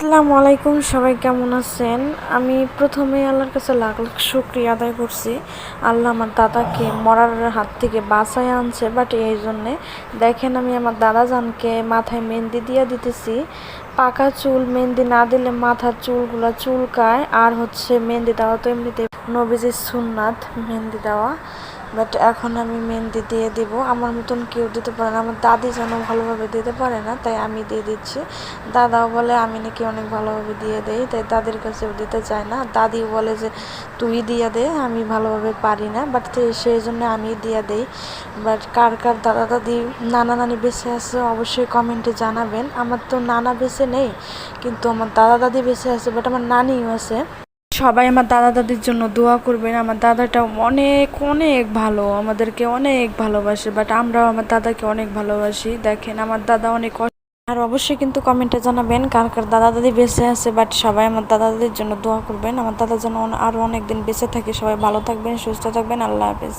আসসালামু আলাইকুম, সবাই কেমন আছেন? আমি প্রথমে আল্লাহর কাছে লাখ লাখ শুকরিয়া আদায় করছি। আল্লাহ আমার দাদাকে মরার হাত থেকে বাঁচায় আনছে। বাট এই জন্যে দেখেন, আমি আমার দাদাজানকে মাথায় মেহেন্দি দিয়ে দিতেছি। পাকা চুল, মেহেন্দি না দিলে মাথার চুলগুলা চুলকায়। আর মেহেন্দি দেওয়া তো এমনিতে নবীজির সুন্নাত, মেহেন্দি দেওয়া। বাট এখন আমি মেহেন্দি দিয়ে দিব। আমার মতন কেউ দিতে পারে না, আমার দাদি যেন ভালোভাবে দিতে পারে না, তাই আমি দিয়ে দিচ্ছি। দাদাও বলে আমি নাকি অনেক ভালোভাবে দিয়ে দেই, তাই দাদির কাছেও দিতে চায় না। দাদিও বলে যে তুই দিয়ে দে, আমি ভালোভাবে পারি না, বাট সেই জন্য আমি দিয়ে দেই। বাট কার কার দাদা দাদি নানা নানি বেঁচে আছে অবশ্যই কমেন্টে জানাবেন। আমার তো নানা বেঁচে নেই, কিন্তু আমার দাদা দাদি বেঁচে আছে, বাট আমার নানিও আছে। সবাই আমার দাদা দাদির জন্য দোয়া করবেন। আমার দাদাটা অনেক অনেক ভালো, আমাদেরকে অনেক ভালোবাসে। বাট আমরাও আমার দাদাকে অনেক ভালোবাসি। দেখেন, আমার দাদা অনেক আর অবশ্যই কিন্তু কমেন্টে জানাবেন কার কার দাদা দাদি বেঁচে আছে। বাট সবাই আমার দাদা দাদির জন্য দোয়া করবেন, আমার দাদা যেন আরও অনেক দিন বেঁচে থাকে। সবাই ভালো থাকবেন, সুস্থ থাকবেন। আল্লাহ হাফেজ।